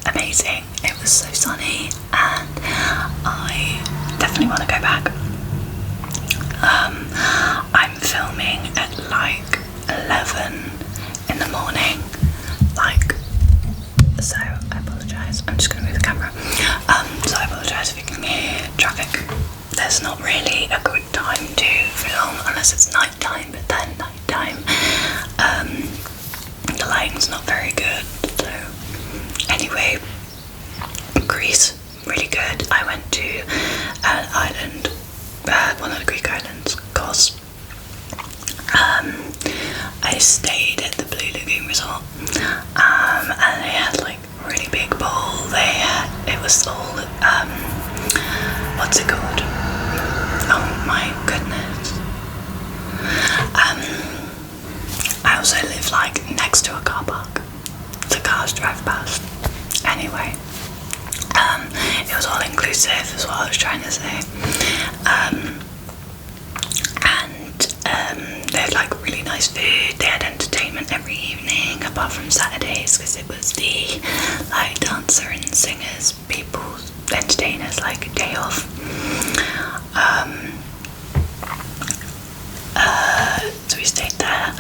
amazing. It was so sunny, and I definitely want to go back. I'm filming at like 11 in the morning, so I apologise. I'm just going to move the camera. So I apologise if you can hear traffic. There's not really a good time to film unless it's night time, but then night time, the lighting's not very good. So anyway, Greece, really good. I went to an island, one of the Greek islands, Kos. I stayed at the Blue Lagoon Resort, and they had like a really big pool. It was all, what's it called? Oh my goodness. I also live like next to a car park. The cars drive past. Anyway, it was all inclusive is what I was trying to say. They had like really nice food. They had entertainment every evening apart from Saturdays, because it was the like dancer and singers, people, entertainers, like a day off. So we stayed there,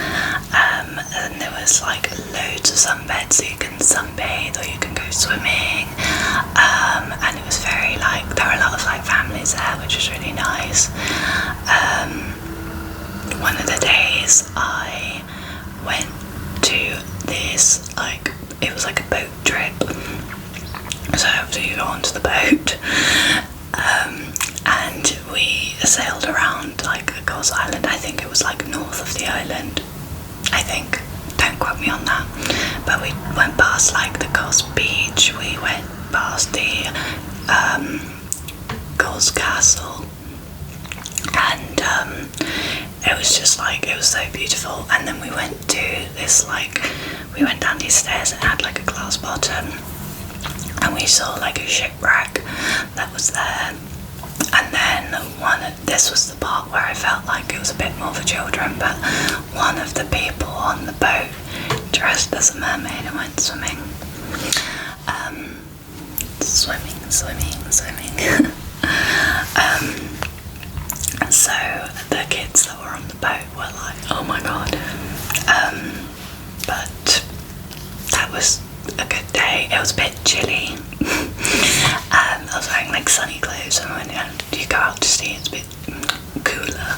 and there was like loads of sunbeds, so you can sunbathe or you can go swimming, and it was very like, there were a lot of like families there, which was really nice. One of the days I went to this, like, it was like a boat trip, so after you go onto the boat, and we sailed around like Kos Island. I think it was like north of the island, I think, don't quote me on that, but we went past like the Kos beach, we went past the Kos castle, and it was just like, it was so beautiful. And then we went to this, like, we went down these stairs and it had like a glass bottom, and we saw like a shipwreck that was there. And then this was the part where I felt like it was a bit more for children, but one of the people on the boat dressed as a mermaid and went swimming. Swimming. So the kids that were on the boat were like, oh my god. But that was a good day. It was a bit chilly. I was wearing like sunny clothes, and when you go out to sea it's a bit cooler.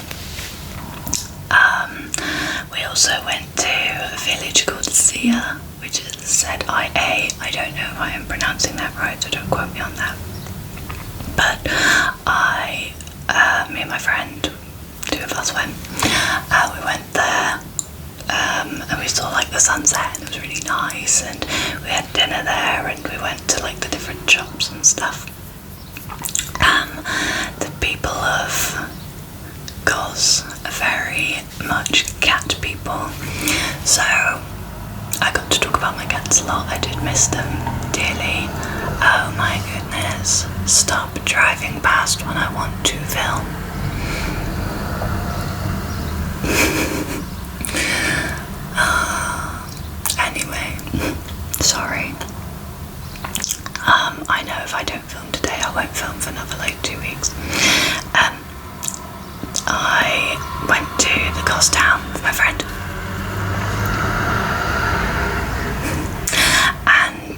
We also went to a village called Sia, which is Z-I-A. I don't know if I am pronouncing that right, so don't quote me on that. But me and my friend, two of us went. We went there, and we saw like the sunset, and it was really nice, and we had dinner there, and we went to like the different shops and stuff. The people of Kos are very much cat people, so I got to talk about my cats a lot. I did miss them dearly. Oh my goodness, stop driving past when I want to film. Anyway, sorry. I know if I don't film today, I won't film for another like 2 weeks. I went to the Kos town with my friend, and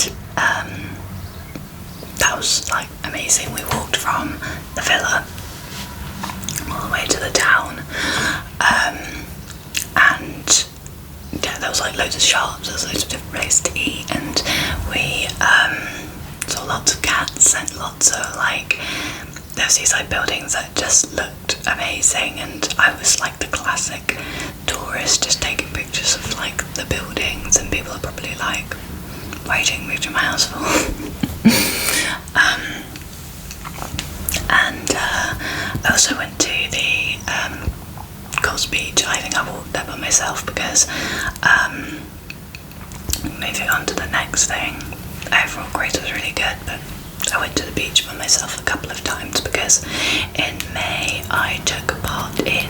that was like amazing. We walked from the villa all the way to the town, and yeah, there was like loads of shops, there was loads of different places to eat, and we saw lots of cats and lots of like, there was these like buildings that just looked amazing, and I was like the classic tourist just taking pictures of like the buildings, and people are probably like, why are you taking a picture of my house for? And I also went to the Kos beach. I think I walked there by myself because moving on to the next thing, overall Greece was really good, but I went to the beach by myself a couple of times because in May I took part in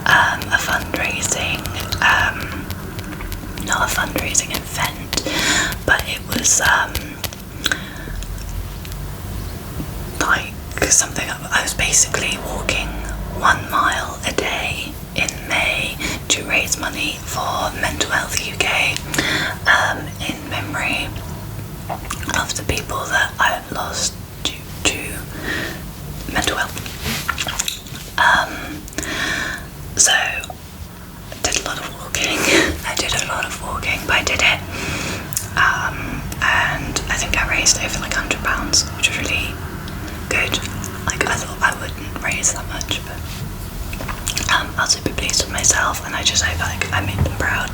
a fundraising, not a fundraising event, but it was because something I was basically walking 1 mile a day in May to raise money for Mental Health UK, in memory of the people that I have lost due to mental health. So I did a lot of walking. But I did it. And I think I raised over like £100, which was really good. Like, I thought I wouldn't raise that much, but I was super pleased with myself, and I just hope like I made them proud.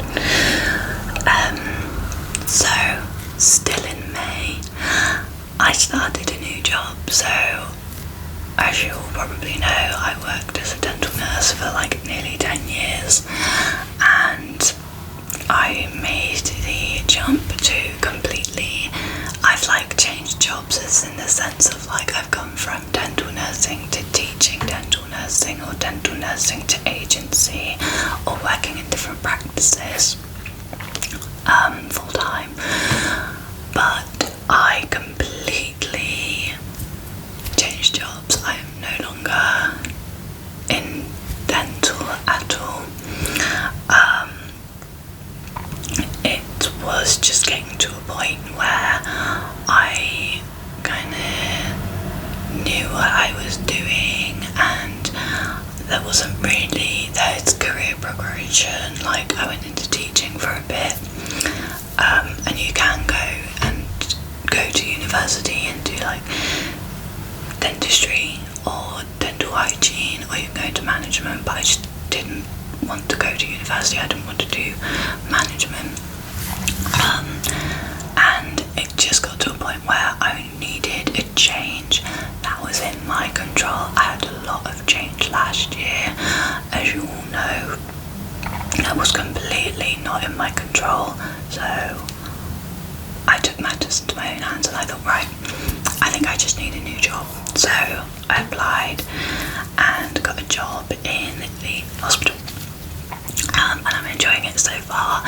So still in May, I started a new job. So as you all probably know, I worked as a dental nurse for like nearly 10 years, and I made the jump to completely, I've like changed jobs in the sense of like I've gone from dental nursing to teaching dental nursing, or dental nursing to agency, or working in different practices full time. But I completely changed jobs. I am no longer in dental at all. It was just getting to a point where I kind of knew what I was doing, and there wasn't really, there's career progression. Like, I went into teaching for a bit, and you can go to university and do like dentistry or dental hygiene, or you can go to management, but I just didn't want to go to university. I didn't want to do management. And it just got to a point where I needed a change that was in my control. I had a lot of change last year, as you all know, that was completely not in my control. So I took matters into my own hands, and I thought, right, I think I just need a new job. So I applied and got a job in the hospital. And I'm enjoying it so far.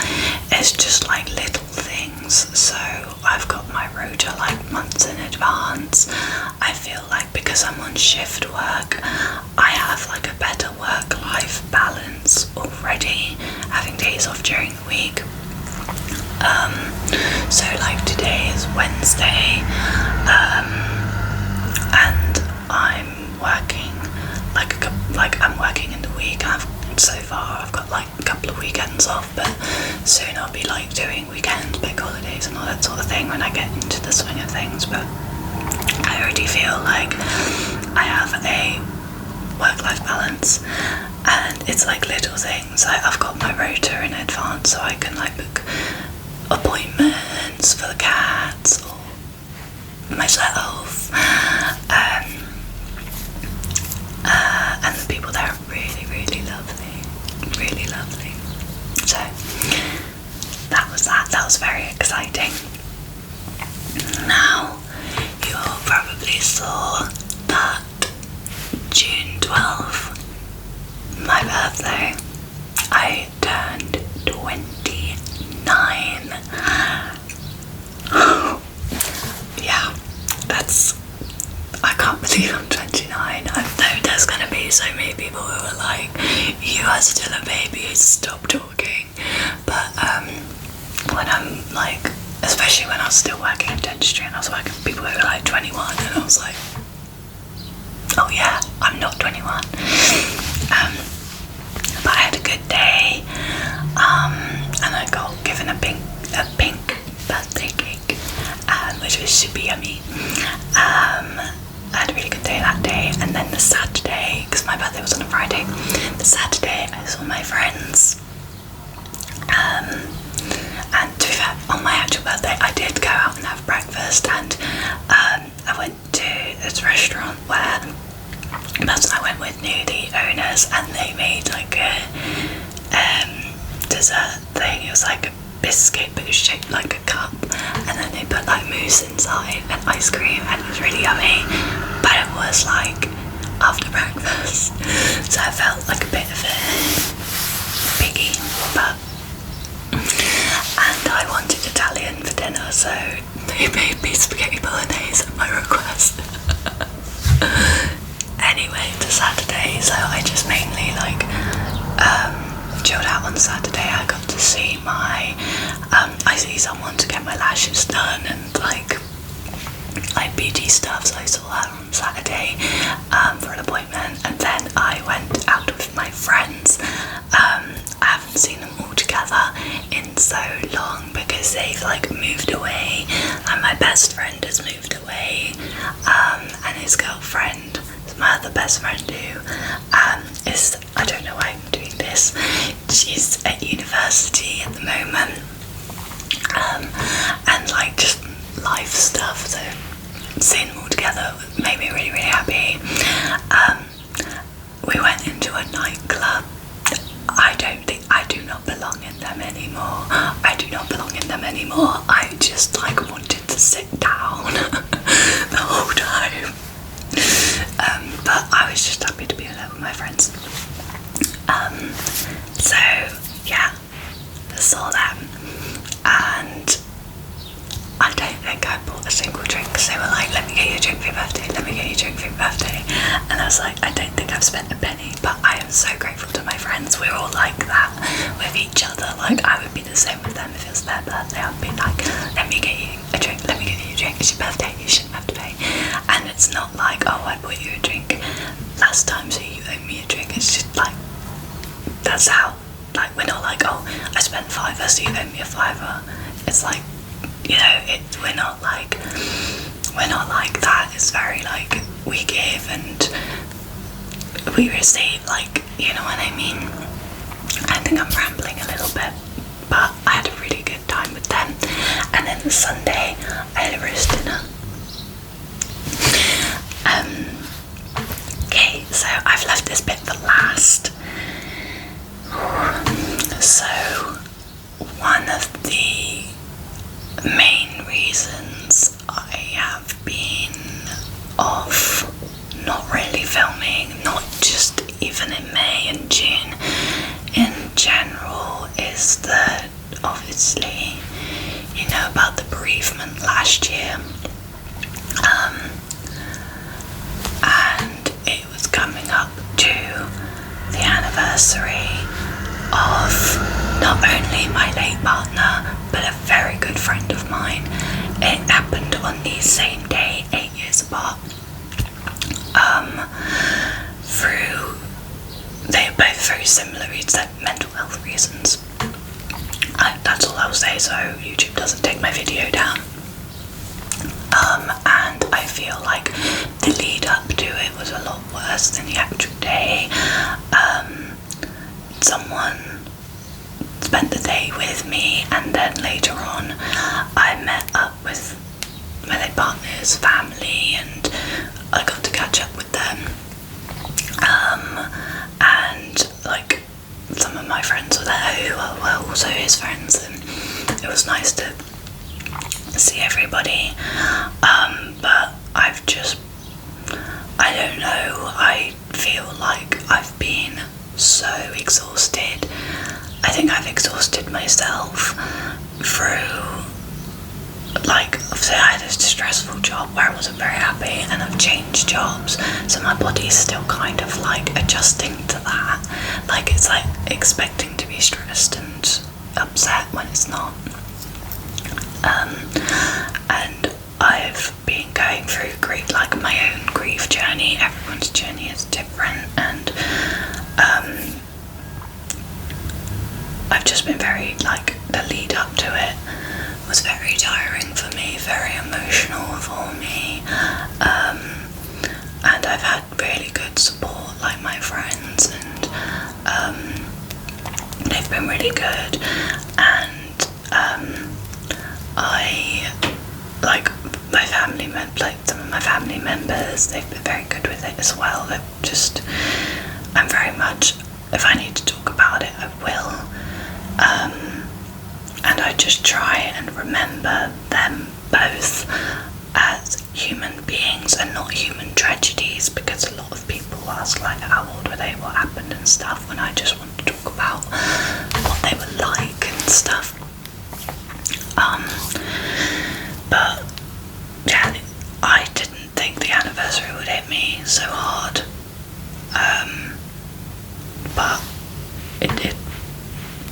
It's just like little things. So I've got my rota like months in advance. I feel like because I'm on shift work, I have like a better work-life balance already, having days off during the week. So like today is Wednesday, and I'm working like I'm working in the week. So far I've got like a couple of weekends off, but soon I'll be like doing weekends, big holidays and all that sort of thing when I get into the swing of things. But I already feel like I have a work-life balance, and it's like little things. I've got my rota in advance, so I can like book appointments for the cats or myself, and the people there are really, really lovely. So that was very exciting. Now, you all probably saw that June 12th, my birthday, I turned 29. Yeah, I can't believe I'm 29. I know there's gonna be so many people who are like, you are still a baby, stop talking. But when I'm like, especially when I was still working in dentistry and I was working with people who were like 21, and I was like, oh yeah, I'm not 21. But I had a good day, and I got given a pink birthday cake, which was super yummy. I had a really good day that day, and then the Saturday, because my birthday was on a Friday, the Saturday I saw my friends, and to be fair, on my actual birthday I did go out and have breakfast, and I went to this restaurant where the person I went with knew the owners, and they made like a dessert thing. It was like a biscuit, but it was shaped like a cup, and then they put like mousse inside and ice cream, and it was really yummy. But it was like after breakfast, so I felt like a bit of a piggy. And I wanted Italian for dinner, so they made me spaghetti bolognese at my request. beauty stuff, so I saw her on Saturday for an appointment, and then I went out with my friends. I haven't seen them all together in so long because they've like moved away, and my best friend has moved away, and his girlfriend, my other best friend, who is, I don't know why I'm doing this, she's at university at the moment, and like just life stuff, so seeing them all together made me really, really happy. We went into a nightclub. I do not belong in them anymore. I do not belong in them anymore. I just like wanted to sit down the whole time. But I was just happy to be there with my friends. So yeah, I saw them, and I don't think I bought a single drink because they were like, let me get you a drink for your birthday, let me get you a drink for your birthday. And I was like, I don't think I've spent a penny, but I am so grateful to my friends. We're all like that with each other. Like, I would be the same with them if it was their birthday. I'd be like, let me get you a drink, let me get you a drink. It's your birthday, you shouldn't have to pay. And it's not like, oh, I bought you a drink last time, so you owe me a drink. It's just like, that's how, like, we're not like, oh, I spent £5, so you owe me a £5. It's like, you know, we're not like that. It's very like, we give and we receive, like, you know what I mean. I think I'm rambling a little bit, but I had a really good time with them. And then the Sunday I had a roast dinner. Okay, so I've left this bit for last. So one of the main reasons I have been off, not really filming, not just even in May and June, in general, is that obviously, you know about the bereavement last year, and it was coming up to the anniversary of not only my late partner but a very good friend of mine. It happened on the same day, 8 years apart. They're both very similar reasons, mental health reasons. That's all I'll say, so YouTube doesn't take my video down. And I feel like the lead up to it was a lot worse than the actual day. Someone spent the day with me, and then later on I met up with my late partner's family and I got to catch up with them, and like some of my friends were there who were also his friends, and it was nice to see everybody, but I don't know, I feel like I've been so exhausted. I think I've exhausted myself through, like, obviously I had a stressful job where I wasn't very happy, and I've changed jobs, so my body's still kind of like adjusting to that. Like, it's like expecting to be stressed and upset when it's not. And I've been going through grief, like my own grief journey. Everyone's journey is different, and I've just been very, like, the lead up to it was very tiring for me, very emotional for me, and I've had really good support, like my friends, and they've been really good, and I, like, my family members, like some of my family members, they've been very good with it as well. I'm very much, if I need to talk about it, I will. And I just try and remember them both as human beings and not human tragedies, because a lot of people ask, like, how old were they, what happened and stuff, when I just want to talk about what they were like and stuff. But yeah, I didn't think the anniversary would hit me so hard, but it did.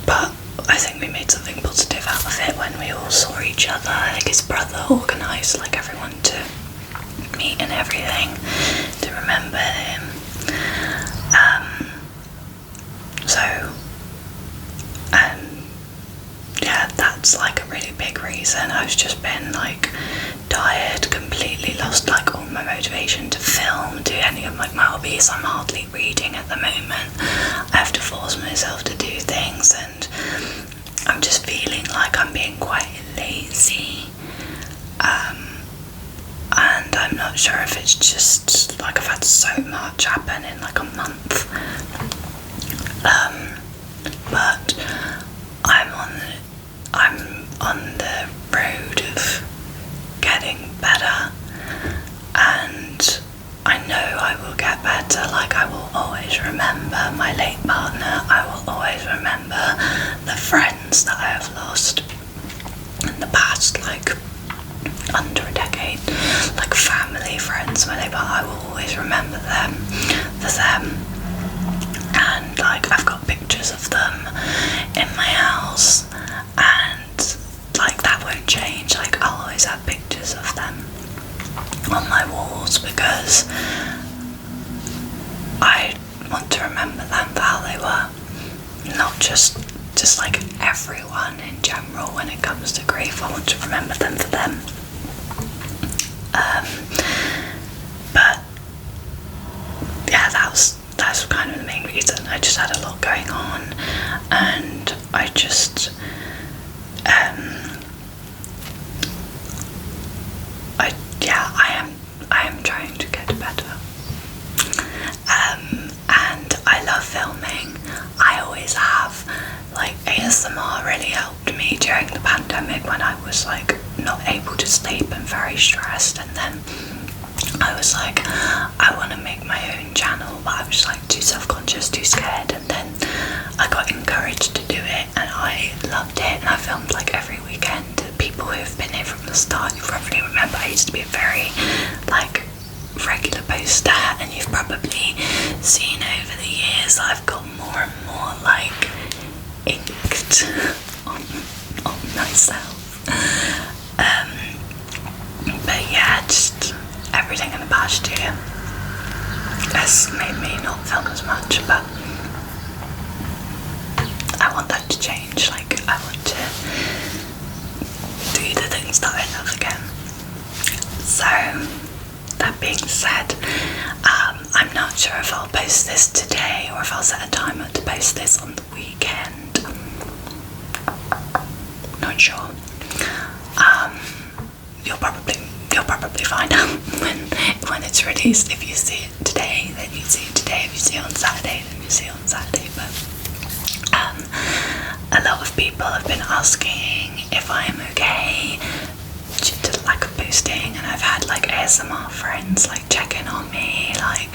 But I think we made something positive out of it when we all saw each other. Like, his brother organised, like, everyone to meet and everything to remember him. Yeah, that's like a really big reason. I've just been like tired, completely lost like all my motivation to film, do any of like my hobbies. I'm hardly reading at the moment. I have to force myself to do things, and I'm just feeling like I'm being quite lazy. And I'm not sure if it's just like I've had so much happen in like a month. But I'm on the road of getting better, and I know I will get better. Like, I will always remember my late partner. I will always remember the friends that I have lost in the past, like under a decade, like family, friends, I will always remember them for them. And like, I've got pictures of them in my house, and like that won't change. Like, I'll always have pictures of them on my walls because I want to remember them for how they were, not just like everyone in general. When it comes to grief, I want to remember them for them. But yeah, that's kind of the main reason. I just had a lot going on, and I just I am trying to get better. And I love filming. I always have. Like, ASMR really helped me during the pandemic when I was like not able to sleep and very stressed, and then I was like, I want to make my own channel, but I was like too self-conscious, too scared, and then I got encouraged to do it, and I loved it, and I filmed like every weekend. People who have been here from the start, you probably remember I used to be a very like regular poster, and you've probably seen over the years I've got more and more like inked on myself. But yeah, just everything in the past year has made me not film as much, but I want that to change. Like, I want to do the things that I love again. So, that being said, I'm not sure if I'll post this today or if I'll set a timer to post this on the weekend. Not sure. You'll probably find out when it's released. If you see it today, then you see it today. If you see it on Saturday, then you see it on Saturday. But a lot of people have been asking if I am okay to lack of posting, and I've had like ASMR friends like checking on me, like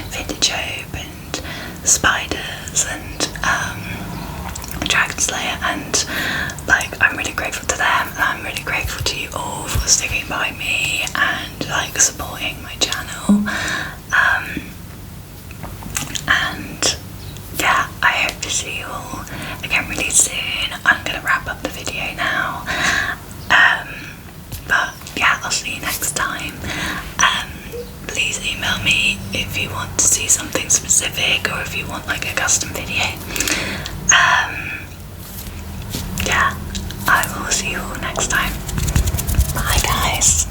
Vintage Hope and Spiders and Dragon Slayer, and like I'm really grateful to them, and I'm really grateful to you all for sticking by me and like supporting my channel. And yeah, I hope to see you all again really soon. I'm gonna wrap up the video now. But yeah, I'll see you next time. Please email me if you want to see something specific, or if you want like a custom video. Yeah, I will see you all next time. Bye guys.